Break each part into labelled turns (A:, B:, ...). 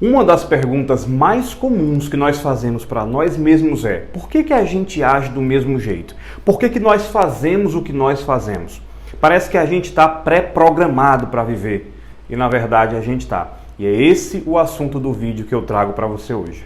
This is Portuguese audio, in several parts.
A: Uma das perguntas mais comuns que nós fazemos para nós mesmos é: por que a gente age do mesmo jeito? Por que nós fazemos o que nós fazemos? Parece que a gente está pré-programado para viver e na verdade a gente está. E é esse o assunto do vídeo que eu trago para você hoje.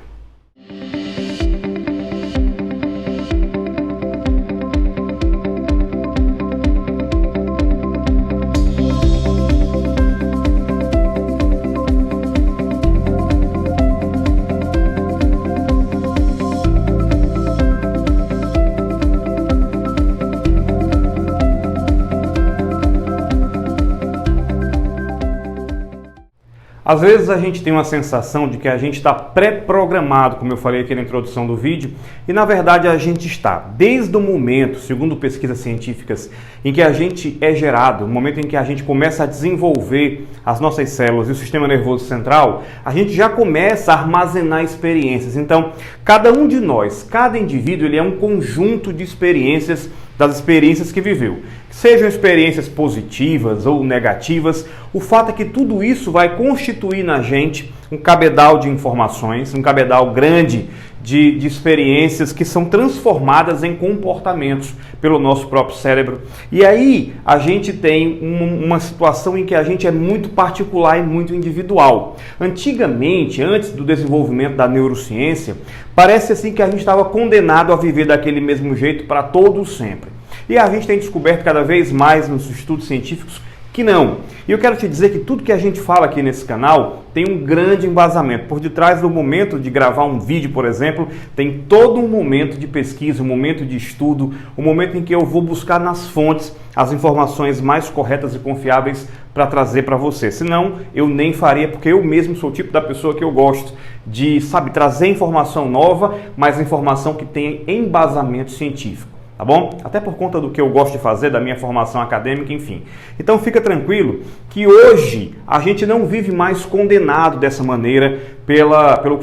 A: Às vezes a gente tem uma sensação de que a gente está pré-programado, como eu falei aqui na introdução do vídeo, e na verdade a gente está. Desde o momento, segundo pesquisas científicas, em que a gente é gerado, no momento em que a gente começa a desenvolver as nossas células e o sistema nervoso central, a gente já começa a armazenar experiências. Então, cada um de nós, cada indivíduo, ele é um conjunto de experiências, das experiências que viveu. Sejam experiências positivas ou negativas, o fato é que tudo isso vai constituir na gente um cabedal de informações, um cabedal grande de experiências que são transformadas em comportamentos pelo nosso próprio cérebro. E aí a gente tem uma situação em que a gente é muito particular e muito individual. Antigamente, antes do desenvolvimento da neurociência, parece assim que a gente estava condenado a viver daquele mesmo jeito para todo sempre. E a gente tem descoberto cada vez mais nos estudos científicos que não. E eu quero te dizer que tudo que a gente fala aqui nesse canal tem um grande embasamento. Por detrás do momento de gravar um vídeo, por exemplo, tem todo um momento de pesquisa, um momento de estudo, um momento em que eu vou buscar nas fontes as informações mais corretas e confiáveis para trazer para você. Senão, eu nem faria, porque eu mesmo sou o tipo da pessoa que eu gosto de, trazer informação nova, mas informação que tenha embasamento científico. Tá bom? Até por conta do que eu gosto de fazer, da minha formação acadêmica, enfim. Então fica tranquilo que hoje a gente não vive mais condenado dessa maneira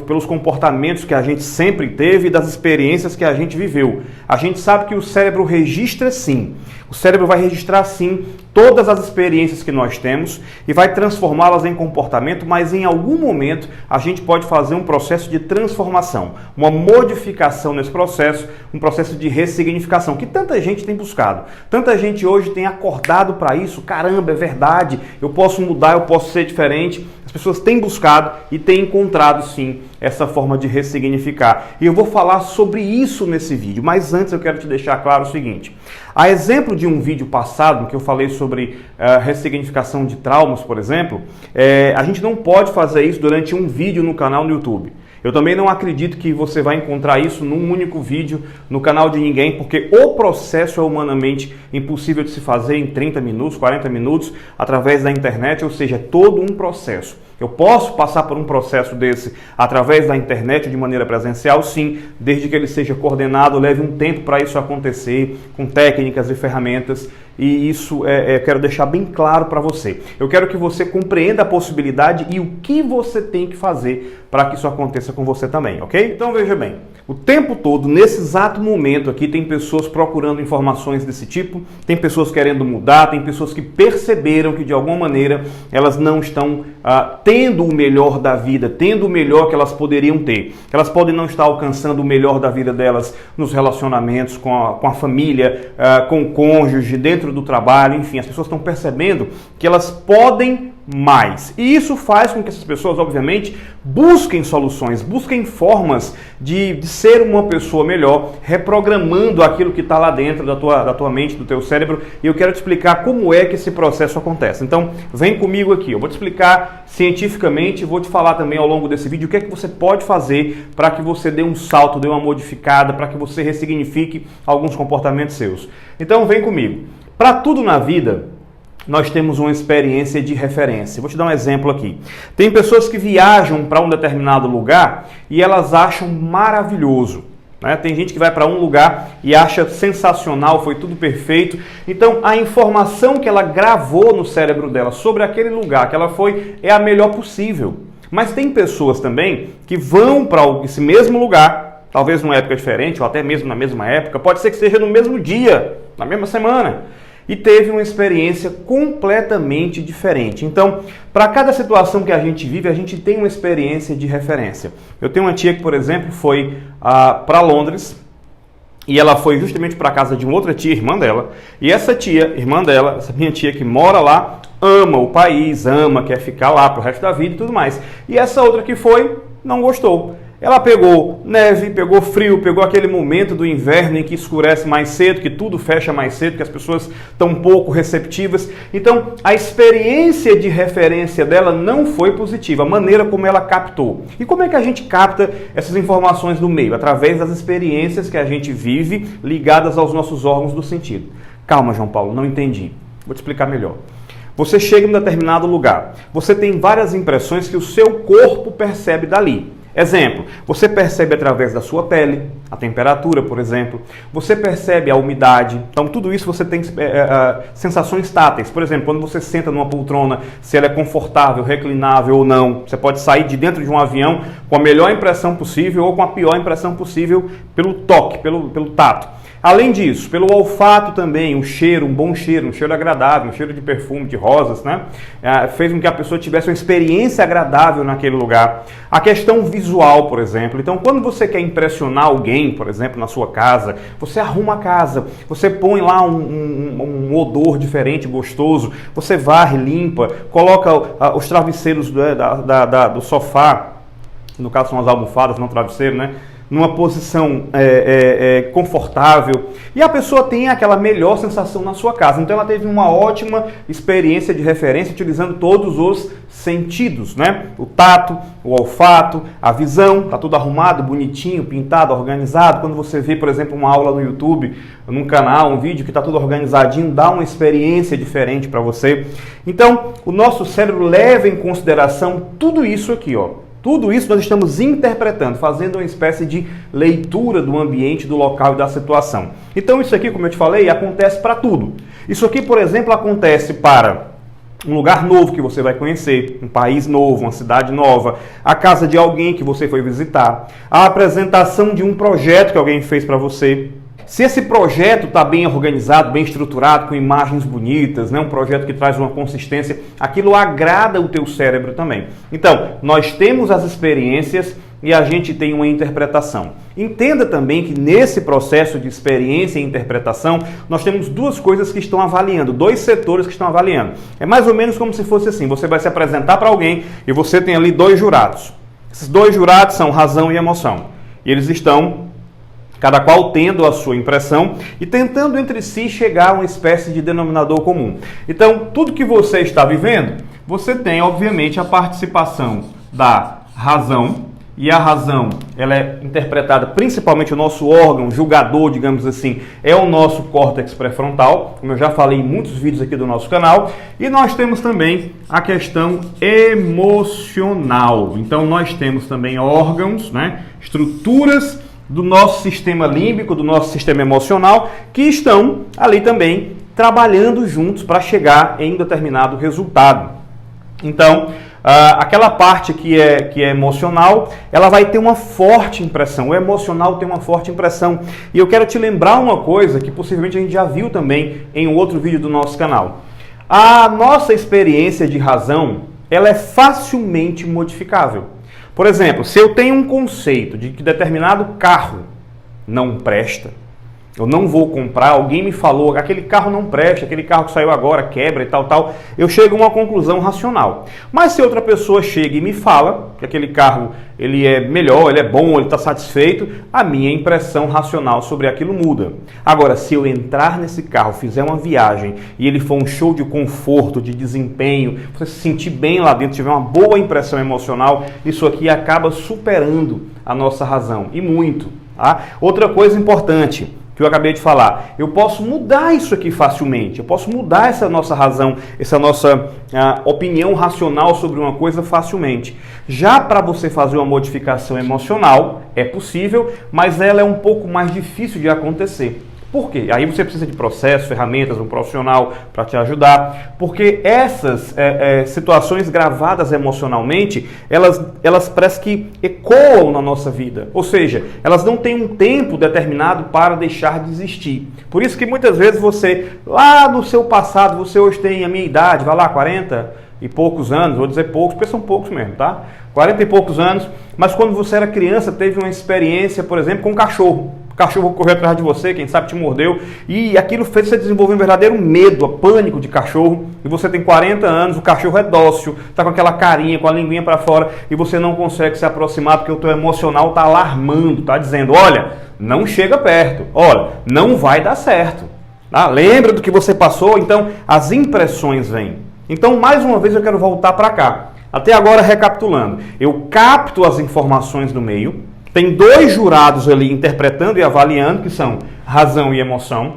A: pelos comportamentos que a gente sempre teve e das experiências que a gente viveu. A gente sabe que o cérebro registra sim. O cérebro vai registrar sim todas as experiências que nós temos e vai transformá-las em comportamento, mas em algum momento a gente pode fazer um processo de transformação, uma modificação nesse processo, um processo de ressignificação, que tanta gente tem buscado. Tanta gente hoje tem acordado para isso. Caramba, é verdade, eu posso mudar, eu posso ser diferente. As pessoas têm buscado e têm encontrado sim essa forma de ressignificar. E eu vou falar sobre isso nesse vídeo, mas antes eu quero te deixar claro o seguinte. A exemplo de um vídeo passado que eu falei sobre ressignificação de traumas, por exemplo, a gente não pode fazer isso durante um vídeo no canal no YouTube. Eu também não acredito que você vai encontrar isso num único vídeo no canal de ninguém, porque o processo é humanamente impossível de se fazer em 30 minutos, 40 minutos, através da internet, ou seja, é todo um processo. Eu posso passar por um processo desse através da internet de maneira presencial, sim, desde que ele seja coordenado, leve um tempo para isso acontecer, com técnicas e ferramentas, e isso quero deixar bem claro para você. Eu quero que você compreenda a possibilidade e o que você tem que fazer para que isso aconteça com você também, ok? Então veja bem, o tempo todo, nesse exato momento aqui, tem pessoas procurando informações desse tipo, tem pessoas querendo mudar, tem pessoas que perceberam que de alguma maneira elas não estão tendo o melhor da vida, tendo o melhor que elas poderiam ter. Elas podem não estar alcançando o melhor da vida delas nos relacionamentos com a família, com o cônjuge, dentro do trabalho, enfim, as pessoas estão percebendo que elas podem mais. E isso faz com que essas pessoas, obviamente, busquem soluções, busquem formas de ser uma pessoa melhor, reprogramando aquilo que está lá dentro da tua mente, do teu cérebro. E eu quero te explicar como é que esse processo acontece. Então, vem comigo aqui. Eu vou te explicar cientificamente, vou te falar também ao longo desse vídeo o que é que você pode fazer para que você dê um salto, dê uma modificada, para que você ressignifique alguns comportamentos seus. Então, vem comigo. Para tudo na vida, nós temos uma experiência de referência. Vou te dar um exemplo aqui. Tem pessoas que viajam para um determinado lugar e elas acham maravilhoso. Né? Tem gente que vai para um lugar e acha sensacional, foi tudo perfeito. Então, a informação que ela gravou no cérebro dela sobre aquele lugar que ela foi é a melhor possível. Mas tem pessoas também que vão para esse mesmo lugar, talvez numa época diferente ou até mesmo na mesma época, pode ser que seja no mesmo dia, na mesma semana. e teve uma experiência completamente diferente. Então, para cada situação que a gente vive, a gente tem uma experiência de referência. Eu tenho uma tia que, por exemplo, foi para Londres, e ela foi justamente para a casa de uma outra tia, irmã dela, e essa tia, irmã dela, essa minha tia que mora lá, ama o país, quer ficar lá pro resto da vida e tudo mais. E essa outra que foi, não gostou. Ela pegou neve, pegou frio, pegou aquele momento do inverno em que escurece mais cedo, que tudo fecha mais cedo, que as pessoas estão pouco receptivas. Então, a experiência de referência dela não foi positiva, a maneira como ela captou. E como é que a gente capta essas informações do meio? Através das experiências que a gente vive ligadas aos nossos órgãos do sentido. Calma, João Paulo, não entendi. Vou te explicar melhor. Você chega em um determinado lugar, você tem várias impressões que o seu corpo percebe dali. Exemplo, você percebe através da sua pele, a temperatura, por exemplo, você percebe a umidade, então tudo isso você tem sensações táteis. Por exemplo, quando você senta numa poltrona, se ela é confortável, reclinável ou não, você pode sair de dentro de um avião com a melhor impressão possível ou com a pior impressão possível pelo toque, pelo tato. Além disso, pelo olfato também, um cheiro, um bom cheiro, um cheiro agradável, um cheiro de perfume, de rosas, né? Fez com que a pessoa tivesse uma experiência agradável naquele lugar. A questão visual, por exemplo. Então, quando você quer impressionar alguém, por exemplo, na sua casa, você arruma a casa, você põe lá um odor diferente, gostoso, você varre, limpa, coloca os travesseiros do sofá, no caso são as almofadas, não travesseiro, né? Numa posição confortável, e a pessoa tem aquela melhor sensação na sua casa. Então ela teve uma ótima experiência de referência utilizando todos os sentidos, né? O tato, o olfato, a visão, tá tudo arrumado, bonitinho, pintado, organizado. Quando você vê, por exemplo, uma aula no YouTube, num canal, um vídeo que tá tudo organizadinho, dá uma experiência diferente para você. Então, o nosso cérebro leva em consideração tudo isso aqui, ó. Tudo isso nós estamos interpretando, fazendo uma espécie de leitura do ambiente, do local e da situação. Então isso aqui, como eu te falei, acontece para tudo. Isso aqui, por exemplo, acontece para um lugar novo que você vai conhecer, um país novo, uma cidade nova, a casa de alguém que você foi visitar, a apresentação de um projeto que alguém fez para você. Se esse projeto está bem organizado, bem estruturado, com imagens bonitas, né, um projeto que traz uma consistência, aquilo agrada o teu cérebro também. Então, nós temos as experiências e a gente tem uma interpretação. Entenda também que nesse processo de experiência e interpretação, nós temos duas coisas que estão avaliando, dois setores que estão avaliando. É mais ou menos como se fosse assim, você vai se apresentar para alguém e você tem ali dois jurados. Esses dois jurados são razão e emoção. E eles estão cada qual tendo a sua impressão e tentando entre si chegar a uma espécie de denominador comum. Então, tudo que você está vivendo, você tem, obviamente, a participação da razão, e a razão, ela é interpretada, principalmente o nosso órgão julgador, digamos assim, é o nosso córtex pré-frontal, como eu já falei em muitos vídeos aqui do nosso canal, e nós temos também a questão emocional. Então, nós temos também órgãos, né, estruturas do nosso sistema límbico, do nosso sistema emocional, que estão ali também trabalhando juntos para chegar em um determinado resultado. Então, aquela parte que é emocional, ela vai ter uma forte impressão. O emocional tem uma forte impressão. E eu quero te lembrar uma coisa que possivelmente a gente já viu também em um outro vídeo do nosso canal. A nossa experiência de razão, ela é facilmente modificável. Por exemplo, se eu tenho um conceito de que determinado carro não presta, eu não vou comprar, alguém me falou, aquele carro não presta, aquele carro que saiu agora quebra e tal, eu chego a uma conclusão racional. Mas se outra pessoa chega e me fala que aquele carro ele é melhor, ele é bom, ele está satisfeito, a minha impressão racional sobre aquilo muda. Agora, se eu entrar nesse carro, fizer uma viagem e ele for um show de conforto, de desempenho, você se sentir bem lá dentro, tiver uma boa impressão emocional, isso aqui acaba superando a nossa razão, e muito. Tá? Outra coisa importante que eu acabei de falar, eu posso mudar isso aqui facilmente, eu posso mudar essa nossa razão, essa nossa opinião racional sobre uma coisa facilmente. Já para você fazer uma modificação emocional, é possível, mas ela é um pouco mais difícil de acontecer. Por quê? Aí você precisa de processos, ferramentas, um profissional para te ajudar, porque essas situações gravadas emocionalmente, elas parecem que ecoam na nossa vida, ou seja, elas não têm um tempo determinado para deixar de existir. Por isso que muitas vezes você, lá no seu passado, você hoje tem a minha idade, vai lá, 40 e poucos anos, vou dizer poucos, porque são poucos mesmo, tá? 40 e poucos anos, mas quando você era criança, teve uma experiência, por exemplo, com um cachorro. O cachorro correu atrás de você, quem sabe te mordeu, e aquilo fez você desenvolver um verdadeiro medo, pânico de cachorro, e você tem 40 anos, o cachorro é dócil, está com aquela carinha, com a linguinha para fora, e você não consegue se aproximar porque o teu emocional está alarmando, está dizendo, olha, não chega perto, olha, não vai dar certo. Tá? Lembra do que você passou? Então, as impressões vêm. Então, mais uma vez, eu quero voltar para cá. Até agora, recapitulando, eu capto as informações do meio, tem dois jurados ali interpretando e avaliando, que são razão e emoção.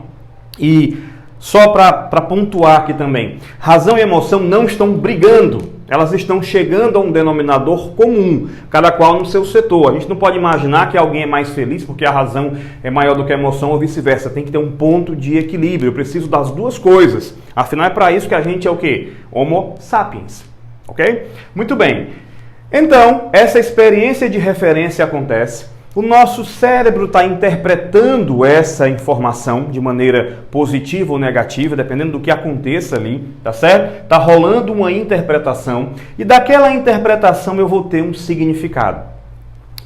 A: E só para pontuar aqui também, razão e emoção não estão brigando, elas estão chegando a um denominador comum, cada qual no seu setor. A gente não pode imaginar que alguém é mais feliz porque a razão é maior do que a emoção ou vice-versa. Tem que ter um ponto de equilíbrio, eu preciso das duas coisas. Afinal, é para isso que a gente é o quê? Homo sapiens. Ok? Muito bem. Então, essa experiência de referência acontece, o nosso cérebro está interpretando essa informação de maneira positiva ou negativa, dependendo do que aconteça ali, tá certo? Está rolando uma interpretação e daquela interpretação eu vou ter um significado.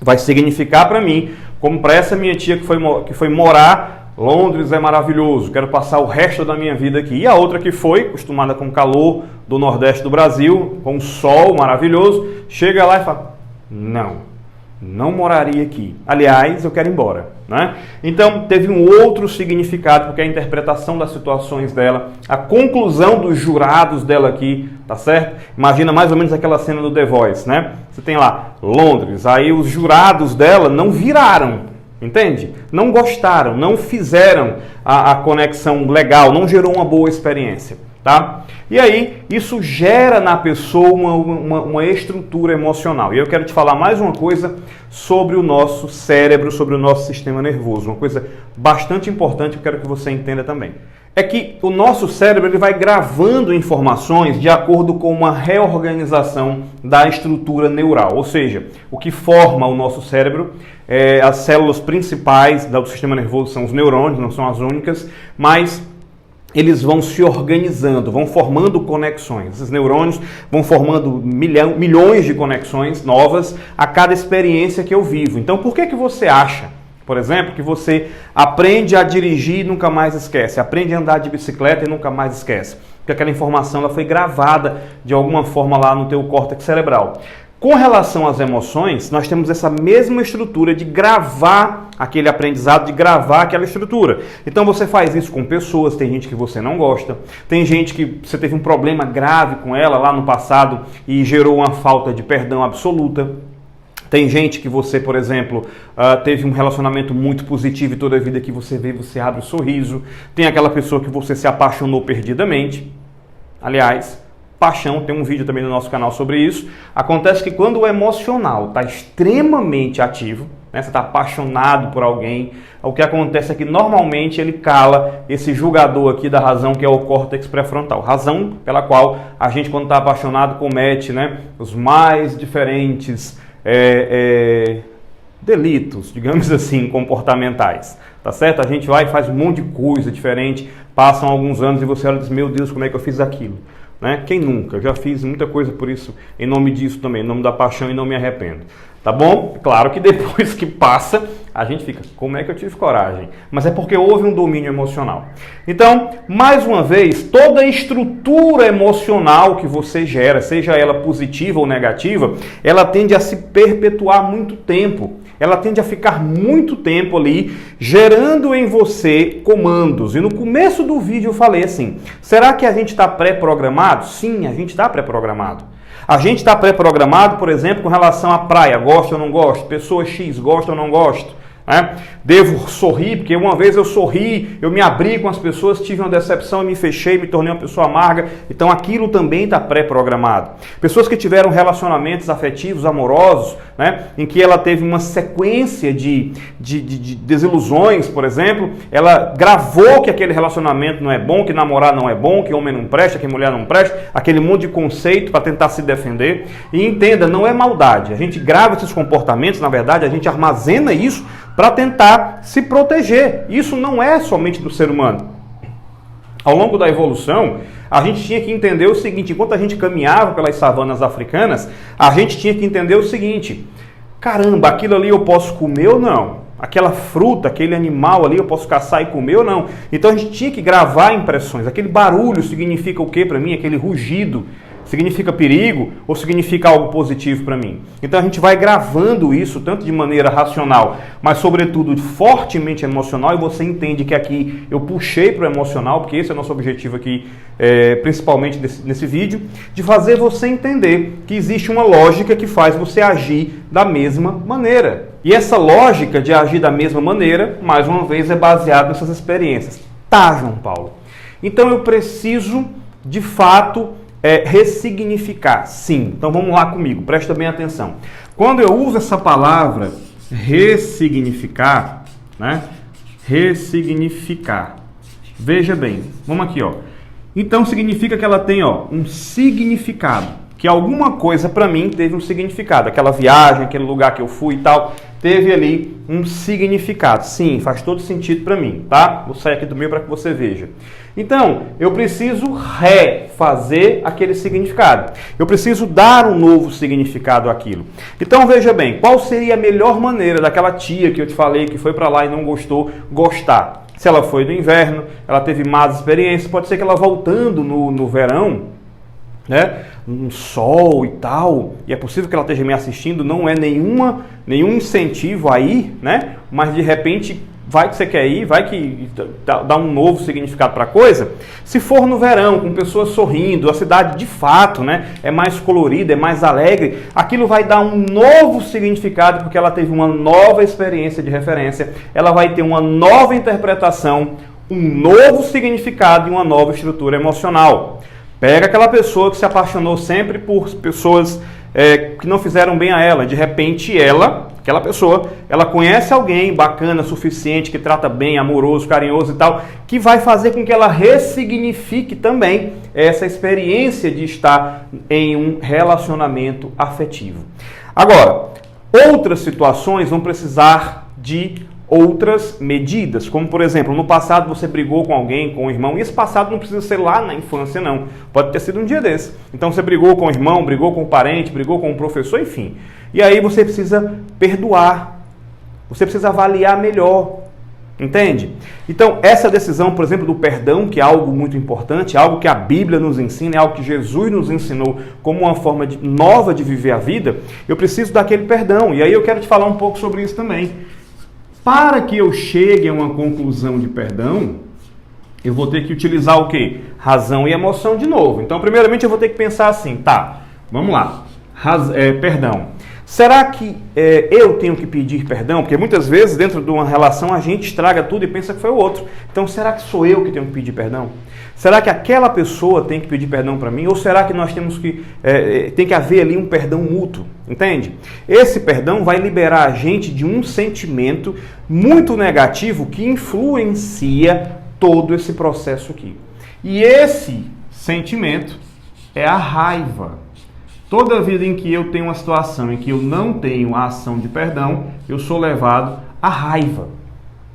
A: Vai significar para mim, como para essa minha tia que foi morar, Londres é maravilhoso, quero passar o resto da minha vida aqui. E a outra que foi, acostumada com o calor do Nordeste do Brasil, com o sol maravilhoso, chega lá e fala, não moraria aqui. Aliás, eu quero ir embora. Né? Então, teve um outro significado, porque a interpretação das situações dela, a conclusão dos jurados dela aqui, tá certo? Imagina mais ou menos aquela cena do The Voice, né? Você tem lá, Londres, aí os jurados dela não viraram. Entende? Não gostaram, não fizeram a conexão legal, não gerou uma boa experiência, tá? E aí, isso gera na pessoa uma estrutura emocional. E eu quero te falar mais uma coisa sobre o nosso cérebro, sobre o nosso sistema nervoso. Uma coisa bastante importante que eu quero que você entenda também. É que o nosso cérebro ele vai gravando informações de acordo com uma reorganização da estrutura neural. Ou seja, o que forma o nosso cérebro, as células principais do sistema nervoso são os neurônios, não são as únicas, mas eles vão se organizando, vão formando conexões. Esses neurônios vão formando milhões de conexões novas a cada experiência que eu vivo. Então, por que você acha, por exemplo, que você aprende a dirigir e nunca mais esquece, aprende a andar de bicicleta e nunca mais esquece? Porque aquela informação ela foi gravada de alguma forma lá no teu córtex cerebral. Com relação às emoções, nós temos essa mesma estrutura de gravar aquele aprendizado, de gravar aquela estrutura. Então você faz isso com pessoas, tem gente que você não gosta, tem gente que você teve um problema grave com ela lá no passado e gerou uma falta de perdão absoluta. Tem gente que você, por exemplo, teve um relacionamento muito positivo e toda a vida que você vê, você abre o sorriso. Tem aquela pessoa que você se apaixonou perdidamente. Aliás, paixão, tem um vídeo também no nosso canal sobre isso. Acontece que quando o emocional está extremamente ativo, né, você está apaixonado por alguém, o que acontece é que normalmente ele cala esse julgador aqui da razão, que é o córtex pré-frontal. Razão pela qual a gente, quando está apaixonado, comete, né, os mais diferentes delitos, digamos assim, comportamentais, tá certo? A gente vai e faz um monte de coisa diferente, passam alguns anos e você olha e diz, meu Deus, como é que eu fiz aquilo? Né? Quem nunca? Eu já fiz muita coisa por isso, em nome disso também, em nome da paixão e não me arrependo. Tá bom? Claro que depois que passa, a gente fica, como é que eu tive coragem? Mas é porque houve um domínio emocional. Então, mais uma vez, toda a estrutura emocional que você gera, seja ela positiva ou negativa, ela tende a se perpetuar muito tempo. Ela tende a ficar muito tempo ali, gerando em você comandos. E no começo do vídeo eu falei assim, será que a gente está pré-programado? Sim, a gente está pré-programado. A gente está pré-programado, por exemplo, com relação à praia. Gosto ou não gosto? Pessoa X, gosta ou não gosta? né? Devo sorrir, porque uma vez eu sorri, eu me abri com as pessoas, tive uma decepção, me fechei, me tornei uma pessoa amarga. Então aquilo também está pré-programado. Pessoas que tiveram relacionamentos afetivos, amorosos, né, em que ela teve uma sequência de desilusões, por exemplo, ela gravou que aquele relacionamento não é bom, que namorar não é bom, que homem não presta, que mulher não presta, aquele monte de conceito para tentar se defender. E entenda, não é maldade. A gente grava esses comportamentos, na verdade, a gente armazena isso para tentar se proteger. Isso não é somente do ser humano. Ao longo da evolução, a gente tinha que entender o seguinte: enquanto a gente caminhava pelas savanas africanas, a gente tinha que entender o seguinte: caramba, aquilo ali eu posso comer ou não? Aquela fruta, aquele animal ali eu posso caçar e comer ou não? Então a gente tinha que gravar impressões. Aquele barulho significa o que para mim? Aquele rugido significa perigo ou significa algo positivo para mim? Então a gente vai gravando isso tanto de maneira racional, mas sobretudo fortemente emocional, e você entende que aqui eu puxei para o emocional, porque esse é o nosso objetivo aqui, principalmente nesse vídeo, de fazer você entender que existe uma lógica que faz você agir da mesma maneira. E essa lógica de agir da mesma maneira, mais uma vez, é baseada nessas experiências. Tá, João Paulo? Então eu preciso, de fato, ressignificar. Sim. Então vamos lá comigo, presta bem atenção. Quando eu uso essa palavra ressignificar, né? Ressignificar. Veja bem, vamos aqui, ó. Então significa que ela tem, ó, um significado, que alguma coisa para mim teve um significado. Aquela viagem, aquele lugar que eu fui e tal, teve ali um significado. Sim, faz todo sentido para mim, tá? Vou sair aqui do meu para que você veja. Então, eu preciso refazer aquele significado. Eu preciso dar um novo significado àquilo. Então, veja bem, qual seria a melhor maneira daquela tia que eu te falei que foi para lá e não gostou, gostar? Se ela foi no inverno, ela teve más experiências, pode ser que ela voltando no verão, né, um sol e tal, e é possível que ela esteja me assistindo, não é nenhum incentivo aí, né, mas de repente vai que você quer ir, vai que dá um novo significado para a coisa. Se for no verão, com pessoas sorrindo, a cidade de fato, né, é mais colorida, é mais alegre, aquilo vai dar um novo significado, porque ela teve uma nova experiência de referência, ela vai ter uma nova interpretação, um novo significado e uma nova estrutura emocional. Pega aquela pessoa que se apaixonou sempre por pessoas que não fizeram bem a ela. De repente aquela pessoa, ela conhece alguém bacana, suficiente, que trata bem, amoroso, carinhoso e tal, que vai fazer com que ela ressignifique também essa experiência de estar em um relacionamento afetivo. Agora, outras situações vão precisar de outras medidas, como por exemplo, no passado você brigou com alguém, com um irmão, e esse passado não precisa ser lá na infância não, pode ter sido um dia desse. Então você brigou com o irmão, brigou com o parente, brigou com o professor, enfim. E aí você precisa perdoar, você precisa avaliar melhor, entende? Então essa decisão, por exemplo, do perdão, que é algo muito importante, algo que a Bíblia nos ensina, é algo que Jesus nos ensinou como uma forma nova de viver a vida, eu preciso daquele perdão, e aí eu quero te falar um pouco sobre isso também. Para que eu chegue a uma conclusão de perdão, eu vou ter que utilizar o quê? Razão e emoção de novo. Então, primeiramente, eu vou ter que pensar assim, tá, vamos lá, perdão. Será que eu tenho que pedir perdão? Porque muitas vezes, dentro de uma relação, a gente estraga tudo e pensa que foi o outro. Então, será que sou eu que tenho que pedir perdão? Será que aquela pessoa tem que pedir perdão para mim? Ou será que nós temos que... tem que haver ali um perdão mútuo? Entende? Esse perdão vai liberar a gente de um sentimento muito negativo que influencia todo esse processo aqui. E esse sentimento é a raiva. Toda vida em que eu tenho uma situação em que eu não tenho a ação de perdão, eu sou levado à raiva.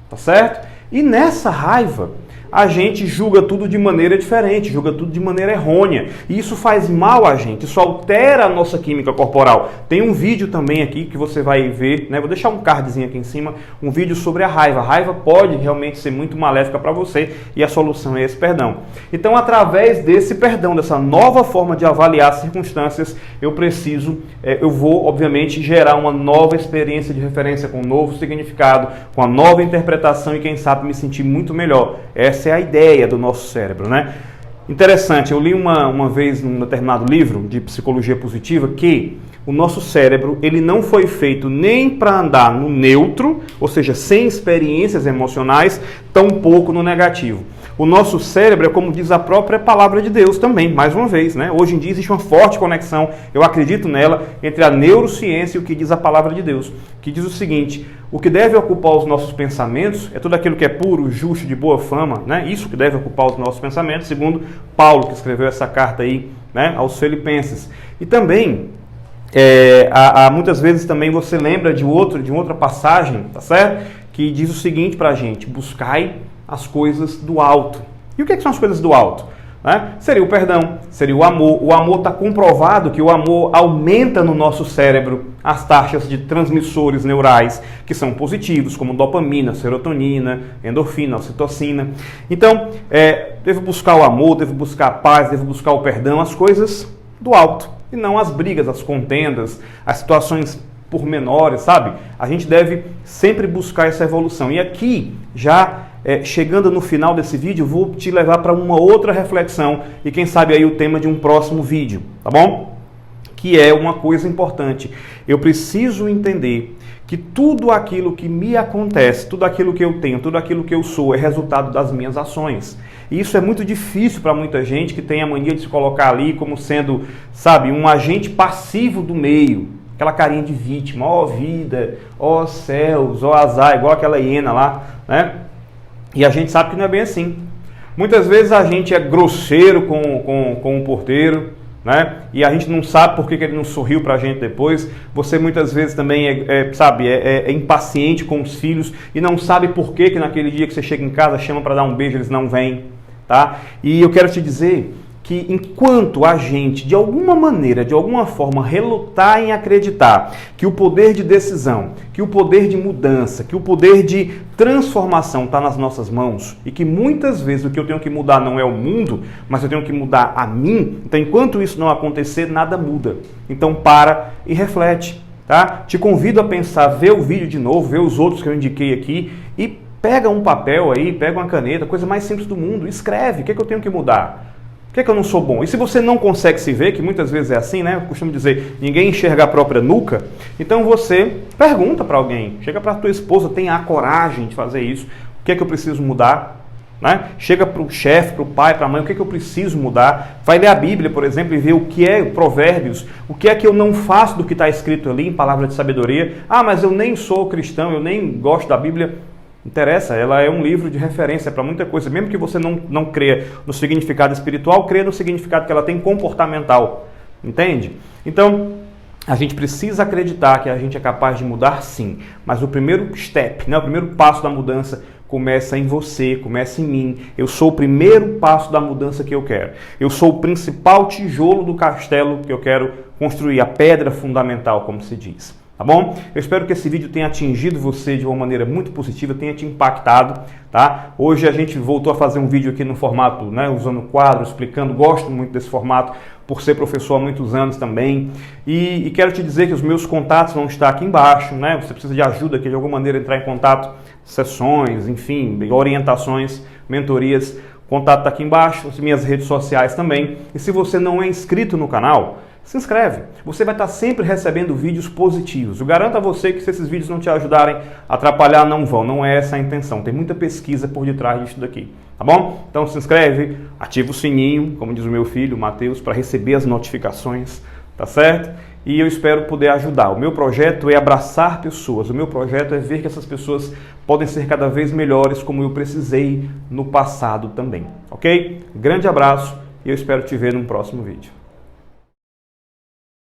A: Tá certo? E nessa raiva, a gente julga tudo de maneira diferente, julga tudo de maneira errônea. E isso faz mal a gente, isso altera a nossa química corporal. Tem um vídeo também aqui que você vai ver, né? Vou deixar um cardzinho aqui em cima, um vídeo sobre a raiva. A raiva pode realmente ser muito maléfica para você e a solução é esse perdão. Então, através desse perdão, dessa nova forma de avaliar as circunstâncias, eu vou, obviamente, gerar uma nova experiência de referência com um novo significado, com a nova interpretação e, quem sabe, me sentir muito melhor. Essa é a ideia do nosso cérebro, né? Interessante, eu li uma vez num determinado livro de psicologia positiva que o nosso cérebro, ele não foi feito nem para andar no neutro, ou seja, sem experiências emocionais, tampouco no negativo. O nosso cérebro é, como diz a própria palavra de Deus também, mais uma vez, né? Hoje em dia existe uma forte conexão, eu acredito nela, entre a neurociência e o que diz a palavra de Deus, que diz o seguinte: o que deve ocupar os nossos pensamentos é tudo aquilo que é puro, justo, de boa fama, né? Isso que deve ocupar os nossos pensamentos, segundo Paulo, que escreveu essa carta aí, né, aos Filipenses. E também, muitas vezes também você lembra de outra passagem, tá certo? Que diz o seguinte pra gente: buscai as coisas do alto. E o que são as coisas do alto? Né? Seria o perdão, seria o amor. O amor está comprovado que o amor aumenta no nosso cérebro as taxas de transmissores neurais que são positivos, como dopamina, serotonina, endorfina, ocitocina. Então, devo buscar o amor, devo buscar a paz, devo buscar o perdão, as coisas do alto, e não as brigas, as contendas, as situações pormenores, sabe? A gente deve sempre buscar essa evolução. E aqui, já chegando no final desse vídeo, vou te levar para uma outra reflexão e quem sabe aí o tema de um próximo vídeo, tá bom? Que é uma coisa importante. Eu preciso entender que tudo aquilo que me acontece, tudo aquilo que eu tenho, tudo aquilo que eu sou é resultado das minhas ações. E isso é muito difícil para muita gente que tem a mania de se colocar ali como sendo, sabe, um agente passivo do meio. Aquela carinha de vítima, ó vida, ó céus, ó azar, igual aquela hiena lá, né? E a gente sabe que não é bem assim. Muitas vezes a gente é grosseiro com o porteiro, né? E a gente não sabe por que ele não sorriu pra gente depois. Você muitas vezes também é impaciente com os filhos e não sabe por que naquele dia que você chega em casa, chama para dar um beijo, eles não vêm, tá? E eu quero te dizer que enquanto a gente, de alguma maneira, de alguma forma, relutar em acreditar que o poder de decisão, que o poder de mudança, que o poder de transformação está nas nossas mãos e que muitas vezes o que eu tenho que mudar não é o mundo, mas eu tenho que mudar a mim, então enquanto isso não acontecer, nada muda. Então para e reflete, tá? Te convido a pensar, ver o vídeo de novo, ver os outros que eu indiquei aqui e pega um papel aí, pega uma caneta, coisa mais simples do mundo, escreve, o que eu tenho que mudar? Por que eu não sou bom? E se você não consegue se ver, que muitas vezes é assim, né? Eu costumo dizer, ninguém enxerga a própria nuca. Então você pergunta para alguém, chega para a tua esposa, tenha a coragem de fazer isso. O que é que eu preciso mudar? Né? Chega para o chefe, para o pai, para a mãe, o que é que eu preciso mudar? Vai ler a Bíblia, por exemplo, e ver o que é Provérbios, o que é que eu não faço do que está escrito ali em palavra de sabedoria. Ah, mas eu nem sou cristão, eu nem gosto da Bíblia. Interessa, ela é um livro de referência para muita coisa, mesmo que você não creia no significado espiritual, creia no significado que ela tem comportamental, entende? Então, a gente precisa acreditar que a gente é capaz de mudar sim, mas o primeiro step, né, o primeiro passo da mudança começa em você, começa em mim. Eu sou o primeiro passo da mudança que eu quero. Eu sou o principal tijolo do castelo que eu quero construir, a pedra fundamental, como se diz. Tá bom? Eu espero que esse vídeo tenha atingido você de uma maneira muito positiva, tenha te impactado, tá? Hoje a gente voltou a fazer um vídeo aqui no formato, né, usando quadro, explicando, gosto muito desse formato, por ser professor há muitos anos também. E quero te dizer que os meus contatos vão estar aqui embaixo, né? Você precisa de ajuda aqui, de alguma maneira, entrar em contato, sessões, enfim, orientações, mentorias, o contato está aqui embaixo, as minhas redes sociais também. E se você não é inscrito no canal, se inscreve, você vai estar sempre recebendo vídeos positivos. Eu garanto a você que se esses vídeos não te ajudarem a atrapalhar, não vão, não é essa a intenção. Tem muita pesquisa por detrás disso daqui, tá bom? Então se inscreve, ativa o sininho, como diz o meu filho, o Matheus, para receber as notificações, tá certo? E eu espero poder ajudar. O meu projeto é abraçar pessoas, o meu projeto é ver que essas pessoas podem ser cada vez melhores como eu precisei no passado também, ok? Grande abraço e eu espero te ver no próximo vídeo.